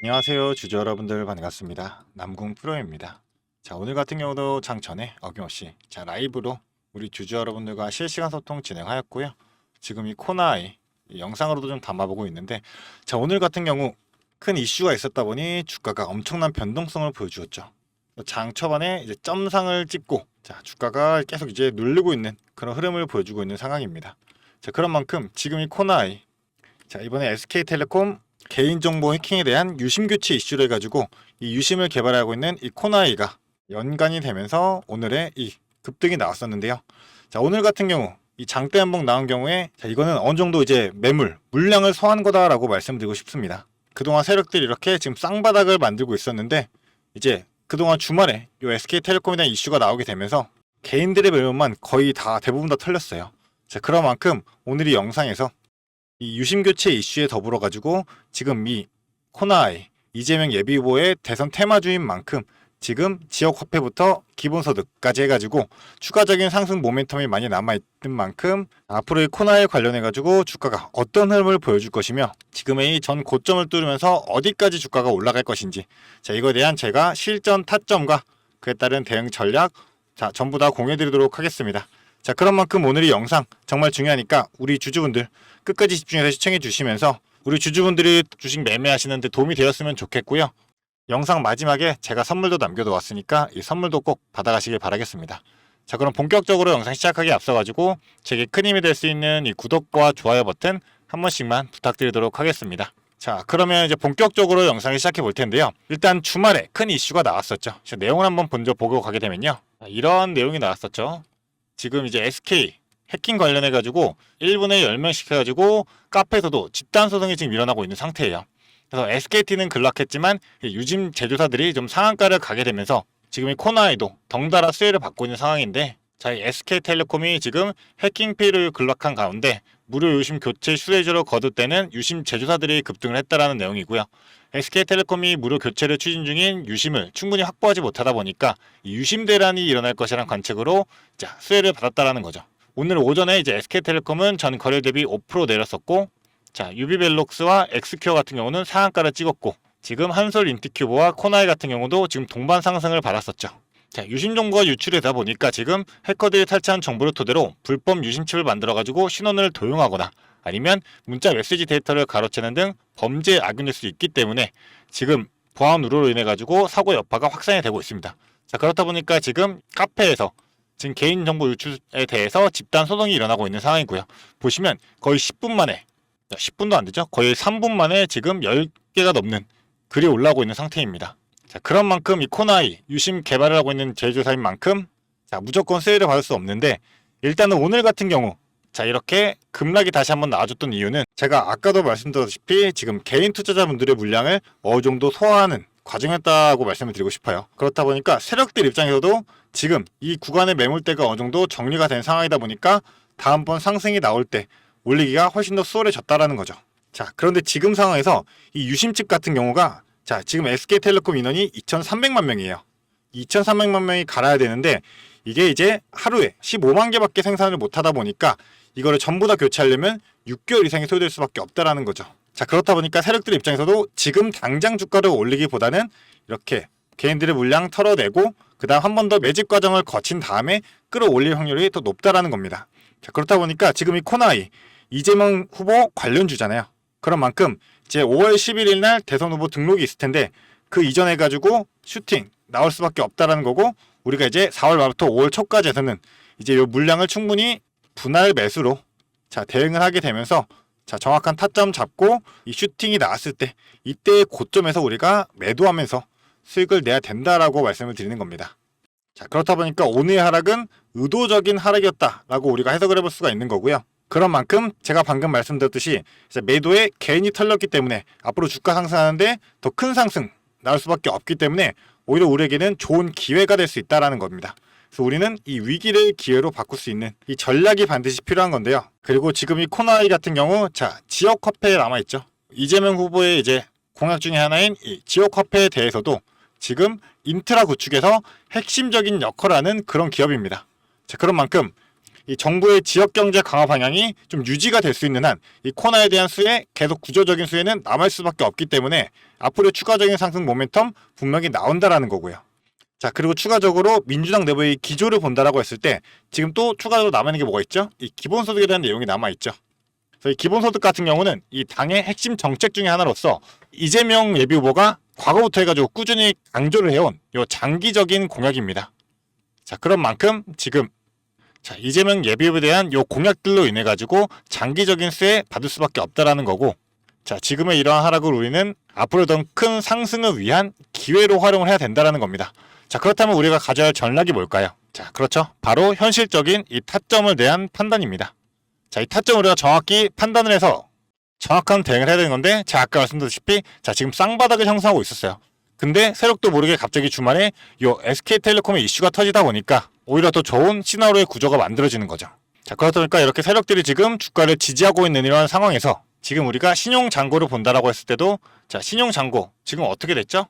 안녕하세요 주주 여러분들 반갑습니다. 남궁 프로입니다. 자, 오늘 같은 경우도 장전에 어김없이 라이브로 우리 주주 여러분들과 실시간 소통 진행하였고요. 지금 이 코나이 이 영상으로도 좀 담아보고 있는데, 자, 오늘 같은 경우 큰 이슈가 있었다 보니 주가가 엄청난 변동성을 보여주었죠. 장 초반에 이제 점상을 찍고 주가가 계속 이제 누르고 있는 그런 흐름을 보여주고 있는 상황입니다. 자, 그런 만큼 지금 이 코나이, 이번에 SK텔레콤 개인정보 해킹에 대한 유심 교체 이슈를 해가지고 이 유심을 개발하고 있는 이 코나이가 연관이 되면서 오늘의 이 급등이 나왔었는데요. 자, 오늘 같은 경우 이 장대 한봉 나온 경우에 이거는 어느 정도 이제 물량을 소화한 거다라고 말씀드리고 싶습니다. 그동안 세력들이 이렇게 지금 쌍바닥을 만들고 있었는데, 이제 그동안 주말에 이 SK텔레콤에 대한 이슈가 나오게 되면서 개인들의 매물만 거의 다 대부분 다 털렸어요. 자, 그런 만큼 오늘 이 영상에서 이 유심 교체 이슈에 더불어 가지고 지금 이 코나이 이재명 예비후보의 대선 테마주인 만큼 지금 지역 화폐부터 기본소득까지 해가지고 추가적인 상승 모멘텀이 많이 남아있는 만큼 앞으로의 코나이에 관련해 가지고 주가가 어떤 흐름을 보여줄 것이며 지금의 전 고점을 뚫으면서 어디까지 주가가 올라갈 것인지, 이거에 대한 제가 실전 타점과 그에 따른 대응 전략 전부 다 공유해드리도록 하겠습니다. 자, 그런 만큼 오늘 이 영상 정말 중요하니까 우리 주주분들 끝까지 집중해서 시청해 주시면서 우리 주주분들이 주식 매매하시는데 도움이 되었으면 좋겠고요. 영상 마지막에 제가 선물도 남겨놓았으니까 이 선물도 꼭 받아가시길 바라겠습니다. 자, 그럼 본격적으로 영상 시작하기에 앞서가지고 제게 큰 힘이 될 수 있는 이 구독과 좋아요 버튼 한 번씩만 부탁드리도록 하겠습니다. 자, 그러면 이제 본격적으로 영상을 시작해 볼 텐데요. 일단 주말에 큰 이슈가 나왔었죠. 내용을 한번 먼저 보고 가게 되면요, 이런 내용이 나왔었죠. 지금 이제 SK 해킹 관련해가지고 1분에 10명 시켜가지고 카페에서도 집단소송이 지금 일어나고 있는 상태예요. 그래서 SKT는 급락했지만 유심 제조사들이 좀 상한가를 가게 되면서 지금 이 코나이도 덩달아 수혜를 받고 있는 상황인데, 이 SK텔레콤이 지금 해킹 피해를 급락한 가운데 무료 유심 교체 수혜주로 거듭되는 유심 제조사들이 급등을 했다라는 내용이고요. SK텔레콤이 무료 교체를 추진 중인 유심을 충분히 확보하지 못하다 보니까 이 유심 대란이 일어날 것이라는 관측으로 수혜를 받았다라는 거죠. 오늘 오전에 이제 SK텔레콤은 전 거래 대비 5% 내렸었고, 유비벨록스와 엑스큐어 같은 경우는 상한가를 찍었고, 지금 한솔 인티큐브와 코나이 같은 경우도 지금 동반 상승을 받았었죠. 유심 정보가 유출되다 보니까 지금 해커들이 탈취한 정보를 토대로 불법 유심칩을 만들어가지고 신원을 도용하거나 아니면 문자 메시지 데이터를 가로채는 등 범죄에 악용될 수 있기 때문에 지금 보안 우려로 인해 가지고 사고 여파가 확산이 되고 있습니다. 그렇다 보니까 지금 카페에서 지금 개인정보 유출에 대해서 집단 소송이 일어나고 있는 상황이고요. 보시면 거의 10분 만에, 10분도 안 되죠. 거의 3분 만에 지금 10개가 넘는 글이 올라오고 있는 상태입니다. 그런 만큼 이 코나이 유심 개발을 하고 있는 제조사인 만큼 무조건 수혜를 받을 수 없는데, 일단은 오늘 같은 경우 이렇게 급락이 다시 한번 나와줬던 이유는 제가 아까도 말씀드렸다시피 지금 개인 투자자분들의 물량을 어느 정도 소화하는 과정이었다고 말씀을 드리고 싶어요. 그렇다 보니까 세력들 입장에서도 지금 이 구간의 매물대가 어느 정도 정리가 된 상황이다 보니까 다음번 상승이 나올 때 올리기가 훨씬 더 수월해졌다라는 거죠. 그런데 지금 상황에서 이 유심칩 같은 경우가 지금 SK텔레콤 인원이 2,300만 명이에요. 2,300만 명이 갈아야 되는데 이게 이제 하루에 15만 개밖에 생산을 못하다 보니까 이거를 전부 다 교체하려면 6개월 이상이 소요될 수밖에 없다라는 거죠. 그렇다 보니까 세력들 입장에서도 지금 당장 주가를 올리기보다는 이렇게 개인들의 물량 털어내고 그 다음 한 번 더 매집 과정을 거친 다음에 끌어올릴 확률이 더 높다라는 겁니다. 그렇다 보니까 지금 이 코나이 이재명 후보 관련주잖아요. 그런 만큼 이제 5월 11일 날 대선 후보 등록이 있을 텐데 그 이전에 가지고 슈팅 나올 수밖에 없다라는 거고, 우리가 이제 4월 말부터 5월 초까지에서는 이제 이 물량을 충분히 분할 매수로 대응을 하게 되면서 정확한 타점 잡고 이 슈팅이 나왔을 때 이때의 고점에서 우리가 매도하면서 수익을 내야 된다라고 말씀을 드리는 겁니다. 그렇다 보니까 오늘의 하락은 의도적인 하락이었다라고 우리가 해석을 해볼 수가 있는 거고요. 그런 만큼 제가 방금 말씀드렸듯이 매도에 개인이 털렸기 때문에 앞으로 주가 상승하는데 더 큰 상승 나올 수밖에 없기 때문에 오히려 우리에게는 좋은 기회가 될 수 있다라는 겁니다. 그래서 우리는 이 위기를 기회로 바꿀 수 있는 이 전략이 반드시 필요한 건데요. 그리고 지금 이 코나이 같은 경우 지역 화폐에 남아있죠. 이재명 후보의 이제 공약 중에 하나인 이 지역 화폐에 대해서도 지금 인트라 구축에서 핵심적인 역할을 하는 그런 기업입니다. 그런 만큼 이 정부의 지역경제 강화 방향이 좀 유지가 될 수 있는 한 이 코나에 대한 수혜, 계속 구조적인 수혜는 남을 수밖에 없기 때문에 앞으로 추가적인 상승 모멘텀 분명히 나온다라는 거고요. 자, 그리고 추가적으로 민주당 내부의 기조를 본다라고 했을 때 지금 또 추가로 남아있는 게 뭐가 있죠? 이 기본소득에 대한 내용이 남아있죠. 그래서 이 기본소득 같은 경우는 이 당의 핵심 정책 중에 하나로서 이재명 예비후보가 과거부터 해가지고 꾸준히 강조를 해온 요 장기적인 공약입니다. 자, 그런 만큼 지금 이재명 예비후보에 대한 요 공약들로 인해 가지고 장기적인 수혜 받을 수밖에 없다라는 거고, 자, 지금의 이러한 하락을 우리는 앞으로 더 큰 상승을 위한 기회로 활용을 해야 된다라는 겁니다. 자, 그렇다면 우리가 가져야 할 전략이 뭘까요? 자, 그렇죠. 바로 현실적인 이 타점을 대한 판단입니다. 자, 이 타점을 우리가 정확히 판단을 해서 정확한 대응을 해야 되는 건데, 제가 아까 말씀드렸다시피 지금 쌍바닥을 형성하고 있었어요. 근데 세력도 모르게 갑자기 주말에 요 SK텔레콤의 이슈가 터지다 보니까 오히려 더 좋은 시나리오의 구조가 만들어지는 거죠. 자, 그렇다 보니까 이렇게 세력들이 지금 주가를 지지하고 있는 이런 상황에서 지금 우리가 신용잔고를 본다라고 했을 때도, 자, 신용잔고 지금 어떻게 됐죠?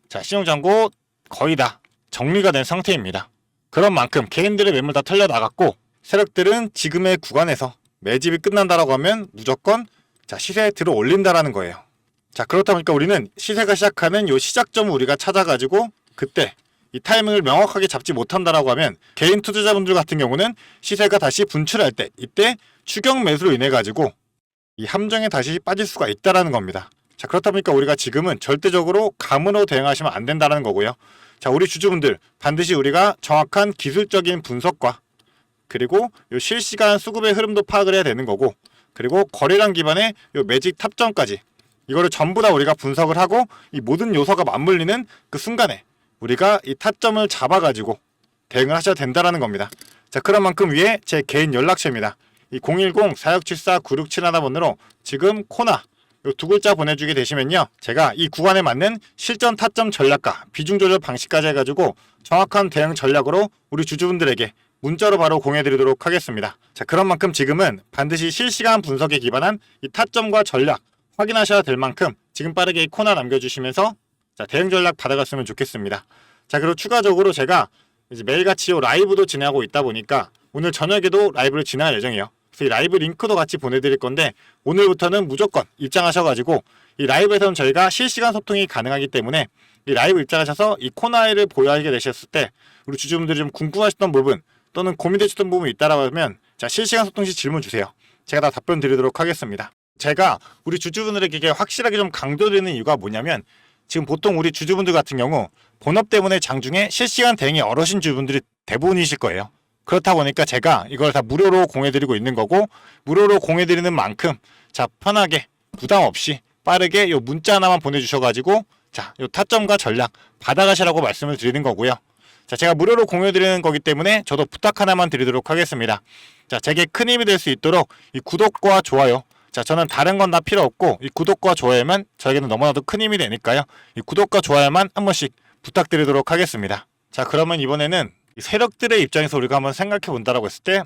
자, 신용잔고 거의 다 정리가 된 상태입니다. 그런 만큼 개인들의 매물 다 털려 나갔고, 세력들은 지금의 구간에서 매집이 끝난다라고 하면 무조건 시세에 들어 올린다라는 거예요. 자, 그렇다 보니까 우리는 시세가 시작하는 요 시작점을 우리가 찾아가지고 그때 이 타이밍을 명확하게 잡지 못한다라고 하면 개인 투자자분들 같은 경우는 시세가 다시 분출할 때 이때 추격 매수로 인해 가지고 이 함정에 다시 빠질 수가 있다라는 겁니다. 자, 그렇다 보니까 우리가 지금은 절대적으로 감으로 대응하시면 안 된다는 거고요. 자, 우리 주주분들 반드시 우리가 정확한 기술적인 분석과 그리고 요 실시간 수급의 흐름도 파악을 해야 되는 거고, 그리고 거래량 기반의 요 매직 탑점까지 이거를 전부 다 우리가 분석을 하고 이 모든 요소가 맞물리는 그 순간에 우리가 이 타점을 잡아가지고 대응을 하셔야 된다라는 겁니다. 자, 그런 만큼 위에 제 개인 연락처입니다. 이 010-4674-9671번으로 지금 코나 요 두 글자 보내주게 되시면요, 제가 이 구간에 맞는 실전 타점 전략과 비중 조절 방식까지 해가지고 정확한 대응 전략으로 우리 주주분들에게 문자로 바로 공유해드리도록 하겠습니다. 자, 그런 만큼 지금은 반드시 실시간 분석에 기반한 이 타점과 전략 확인하셔야 될 만큼 지금 빠르게 이 코너 남겨주시면서 대응 전략 받아갔으면 좋겠습니다. 자, 그리고 추가적으로 제가 이제 매일같이 라이브도 진행하고 있다 보니까 오늘 저녁에도 라이브를 진행할 예정이에요. 그래서 이 라이브 링크도 같이 보내드릴 건데 오늘부터는 무조건 입장하셔가지고 이 라이브에서는 저희가 실시간 소통이 가능하기 때문에 이 라이브 입장하셔서 이 코너를 보유하게 되셨을 때 우리 주주분들이 좀 궁금하셨던 부분 또는 고민되셨던 부분이 있다라고 하면 실시간 소통 시 질문 주세요. 제가 다 답변 드리도록 하겠습니다. 제가 우리 주주분들에게 확실하게 좀 강조드리는 이유가 뭐냐면, 지금 보통 우리 주주분들 같은 경우 본업 때문에 장중에 실시간 대응이 어려우신 주주분들이 대부분이실 거예요. 그렇다 보니까 제가 이걸 다 무료로 공유해드리고 있는 거고, 무료로 공유해드리는 만큼 편하게 부담 없이 빠르게 요 문자 하나만 보내주셔가지고 요 타점과 전략 받아가시라고 말씀을 드리는 거고요. 자, 제가 무료로 공유해드리는 거기 때문에 저도 부탁 하나만 드리도록 하겠습니다. 자, 제게 큰 힘이 될 수 있도록 이 구독과 좋아요, 저는 다른 건 다 필요 없고 이 구독과 좋아요만 저에게는 너무나도 큰 힘이 되니까요, 이 구독과 좋아요만 한 번씩 부탁드리도록 하겠습니다. 자, 그러면 이번에는 이 세력들의 입장에서 우리가 한번 생각해 본다라고 했을 때,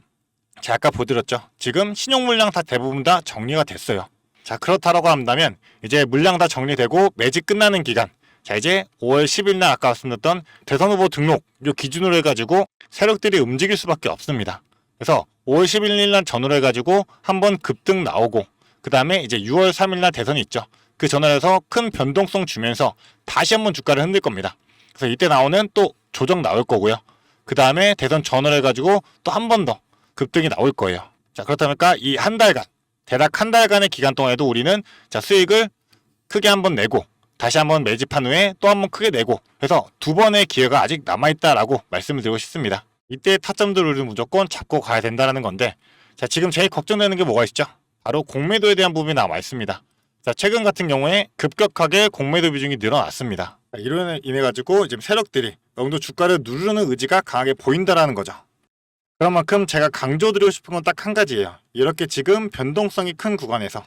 제가 아까 보여드렸죠. 지금 신용 물량 다 대부분 다 정리가 됐어요. 자, 그렇다라고 한다면 이제 물량 다 정리되고 매직 끝나는 기간, 자, 이제 5월 10일 날 아까 말씀드렸던 대선 후보 등록 요 기준으로 해가지고 세력들이 움직일 수밖에 없습니다. 그래서 5월 11일 날 전후로 해가지고 한번 급등 나오고, 그 다음에 이제 6월 3일 날 대선이 있죠. 그 전후에서 큰 변동성 주면서 다시 한번 주가를 흔들 겁니다. 그래서 이때 나오는 또 조정 나올 거고요. 그 다음에 대선 전후로 해가지고 또 한 번 더 급등이 나올 거예요. 자, 그렇다니까 이 한 달간, 대략 한 달간의 기간 동안에도 우리는 수익을 크게 한번 내고 다시 한번 매집한 후에 또 한번 크게 내고 해서 두 번의 기회가 아직 남아있다라고 말씀을 드리고 싶습니다. 이때 타점들을 우리는 무조건 잡고 가야 된다는 건데, 자, 지금 제일 걱정되는 게 뭐가 있죠? 바로 공매도에 대한 부분이 남아 있습니다. 자, 최근 같은 경우에 급격하게 공매도 비중이 늘어났습니다. 자, 이로 인해 가지고 지금 세력들이 어느 정도 주가를 누르는 의지가 강하게 보인다라는 거죠. 그런 만큼 제가 강조드리고 싶은 건 딱 한 가지예요. 이렇게 지금 변동성이 큰 구간에서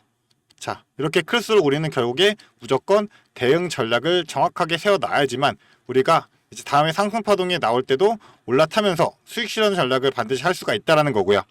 이렇게 클수록 우리는 결국에 무조건 대응 전략을 정확하게 세워놔야지만 우리가 이제 다음에 상승 파동이 나올 때도 올라타면서 수익 실현 전략을 반드시 할 수가 있다라는 거고요.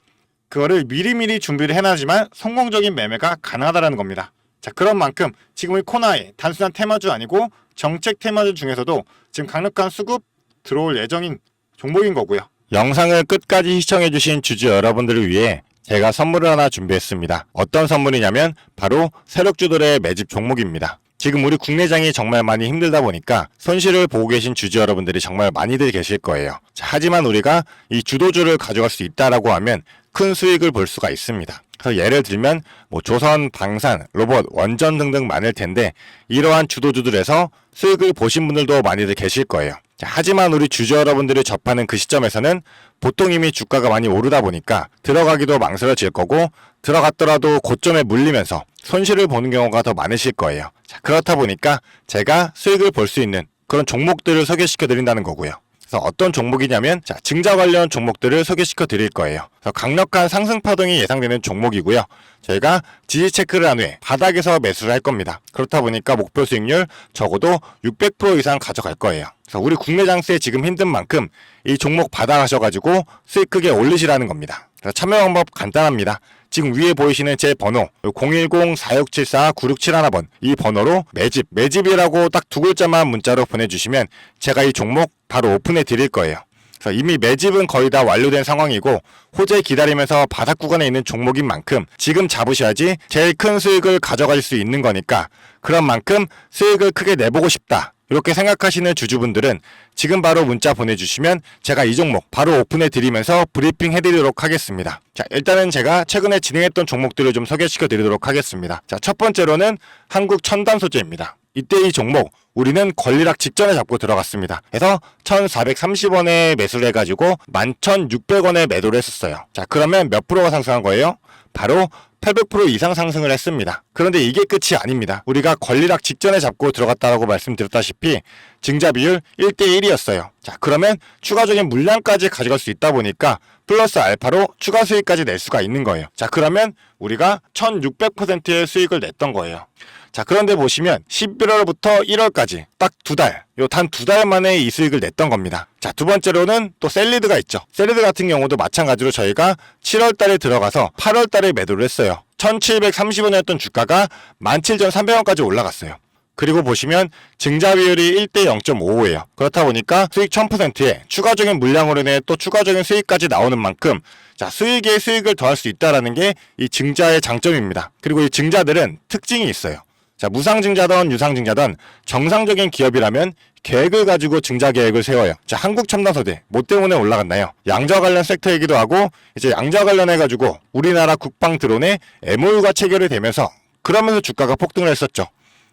그거를 미리미리 준비를 해놔야지만 성공적인 매매가 가능하다라는 겁니다. 자, 그런 만큼 지금 이 코너에 단순한 테마주 아니고 정책 테마주 중에서도 지금 강력한 수급 들어올 예정인 종목인 거고요. 영상을 끝까지 시청해주신 주주 여러분들을 위해 제가 선물을 하나 준비했습니다. 어떤 선물이냐면 바로 세력주들의 매집 종목입니다. 지금 우리 국내장이 정말 많이 힘들다 보니까 손실을 보고 계신 주주 여러분들이 정말 많이들 계실 거예요. 자, 하지만 우리가 이 주도주를 가져갈 수 있다라고 하면 큰 수익을 볼 수가 있습니다. 그래서 예를 들면 조선, 방산, 로봇, 원전 등등 많을 텐데 이러한 주도주들에서 수익을 보신 분들도 많이들 계실 거예요. 자, 하지만 우리 주주 여러분들이 접하는 그 시점에서는 보통 이미 주가가 많이 오르다 보니까 들어가기도 망설여질 거고 들어갔더라도 고점에 물리면서 손실을 보는 경우가 더 많으실 거예요. 자, 그렇다 보니까 제가 수익을 볼 수 있는 그런 종목들을 소개시켜 드린다는 거고요. 그래서 어떤 종목이냐면 증자 관련 종목들을 소개시켜 드릴 거예요. 그래서 강력한 상승 파동이 예상되는 종목이고요. 저희가 지지 체크를 한 후에 바닥에서 매수를 할 겁니다. 그렇다 보니까 목표 수익률 적어도 600% 이상 가져갈 거예요. 그래서 우리 국내 장세에 지금 힘든 만큼 이 종목 받아가셔가지고 수익 크게 올리시라는 겁니다. 그래서 참여 방법 간단합니다. 지금 위에 보이시는 제 번호 010-4674-9671번 이 번호로 매집이라고 딱 두 글자만 문자로 보내주시면 제가 이 종목 바로 오픈해 드릴 거예요. 그래서 이미 매집은 거의 다 완료된 상황이고 호재 기다리면서 바닥 구간에 있는 종목인 만큼 지금 잡으셔야지 제일 큰 수익을 가져갈 수 있는 거니까 그런 만큼 수익을 크게 내보고 싶다. 이렇게 생각하시는 주주분들은 지금 바로 문자 보내주시면 제가 이 종목 바로 오픈해 드리면서 브리핑 해드리도록 하겠습니다. 자, 일단은 제가 최근에 진행했던 종목들을 좀 소개시켜 드리도록 하겠습니다. 자, 첫 번째로는 한국 첨단 소재입니다. 이때 이 종목 우리는 권리락 직전에 잡고 들어갔습니다. 그래서 1430원에 매수를 해가지고 11,600원에 매도를 했었어요. 자, 그러면 몇 프로가 상승한 거예요? 바로 800% 이상 상승을 했습니다. 그런데 이게 끝이 아닙니다. 우리가 권리락 직전에 잡고 들어갔다고 말씀드렸다시피 증자 비율 1대1이었어요. 자, 그러면 추가적인 물량까지 가져갈 수 있다 보니까 플러스 알파로 추가 수익까지 낼 수가 있는 거예요. 자, 그러면 우리가 1600%의 수익을 냈던 거예요. 자, 그런데 보시면 11월부터 1월까지 딱 단 두 달 만에 이 수익을 냈던 겁니다. 자, 두 번째로는 또 셀리드가 있죠. 셀리드 같은 경우도 마찬가지로 저희가 7월 달에 들어가서 8월 달에 매도를 했어요. 1730원이었던 주가가 17,300원까지 올라갔어요. 그리고 보시면 증자 비율이 1대 0.55예요. 그렇다 보니까 수익 1000%에 추가적인 물량으로 인해 또 추가적인 수익까지 나오는 만큼 자, 수익에 수익을 더할 수 있다는 게 이 증자의 장점입니다. 그리고 이 증자들은 특징이 있어요. 자, 무상증자든 유상증자든 정상적인 기업이라면 계획을 가지고 증자 계획을 세워요. 자, 한국첨단소재 뭐 때문에 올라갔나요? 양자 관련 섹터이기도 하고 이제 양자 관련해가지고 우리나라 국방 드론에 MOU가 체결이 되면서 그러면서 주가가 폭등을 했었죠.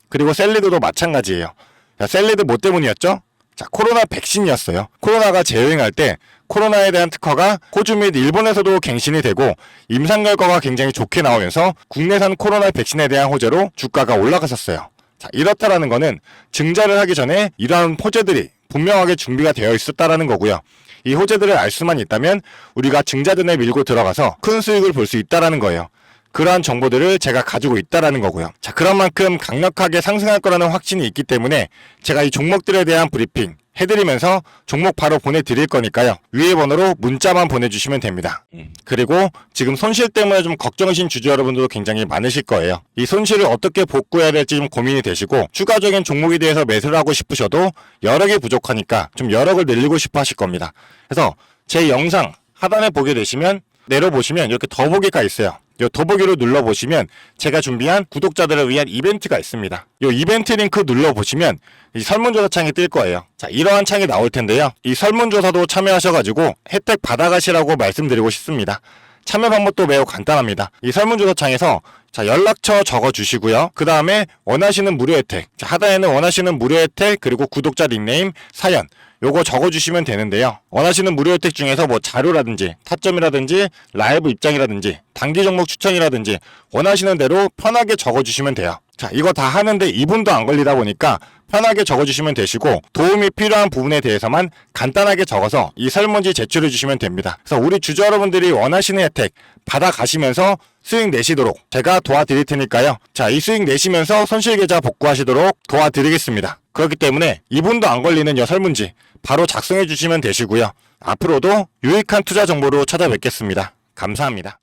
그리고 셀리드도 마찬가지예요. 자, 셀리드 뭐 때문이었죠? 자, 코로나 백신이었어요. 코로나가 재유행할 때 코로나에 대한 특허가 호주 및 일본에서도 갱신이 되고 임상 결과가 굉장히 좋게 나오면서 국내산 코로나 백신에 대한 호재로 주가가 올라갔었어요. 자, 이렇다라는 거는 증자를 하기 전에 이러한 호재들이 분명하게 준비가 되어 있었다라는 거고요. 이 호재들을 알 수만 있다면 우리가 증자전에 밀고 들어가서 큰 수익을 볼 수 있다라는 거예요. 그러한 정보들을 제가 가지고 있다라는 거고요. 자, 그런 만큼 강력하게 상승할 거라는 확신이 있기 때문에 제가 이 종목들에 대한 브리핑 해드리면서 종목 바로 보내드릴 거니까요. 위에 번호로 문자만 보내주시면 됩니다. 그리고 지금 손실 때문에 좀 걱정이신 주주 여러분들도 굉장히 많으실 거예요. 이 손실을 어떻게 복구해야 될지 좀 고민이 되시고 추가적인 종목에 대해서 매수를 하고 싶으셔도 여력이 부족하니까 좀 여력을 늘리고 싶어 하실 겁니다. 그래서 제 영상 하단에 보게 되시면 내려보시면 이렇게 더보기가 있어요. 이 더보기로 눌러보시면 제가 준비한 구독자들을 위한 이벤트가 있습니다. 이 이벤트 링크 눌러보시면 이 설문조사 창이 뜰 거예요. 자, 이러한 창이 나올 텐데요. 이 설문조사도 참여하셔가지고 혜택 받아가시라고 말씀드리고 싶습니다. 참여 방법도 매우 간단합니다. 이 설문조사 창에서 자, 연락처 적어주시고요. 그 다음에 원하시는 무료 혜택, 자, 하단에는 원하시는 무료 혜택 그리고 구독자 닉네임, 사연 요거 적어주시면 되는데요. 원하시는 무료 혜택 중에서 뭐 자료라든지 타점이라든지 라이브 입장이라든지 단기 종목 추천이라든지 원하시는 대로 편하게 적어주시면 돼요. 자, 이거 다 하는데 2분도 안 걸리다 보니까 편하게 적어주시면 되시고 도움이 필요한 부분에 대해서만 간단하게 적어서 이 설문지 제출해 주시면 됩니다. 그래서 우리 주주 여러분들이 원하시는 혜택 받아가시면서 수익 내시도록 제가 도와드릴 테니까요. 자, 이 수익 내시면서 손실계좌 복구하시도록 도와드리겠습니다. 그렇기 때문에 2분도 안 걸리는 이 설문지 바로 작성해 주시면 되시고요. 앞으로도 유익한 투자 정보로 찾아뵙겠습니다. 감사합니다.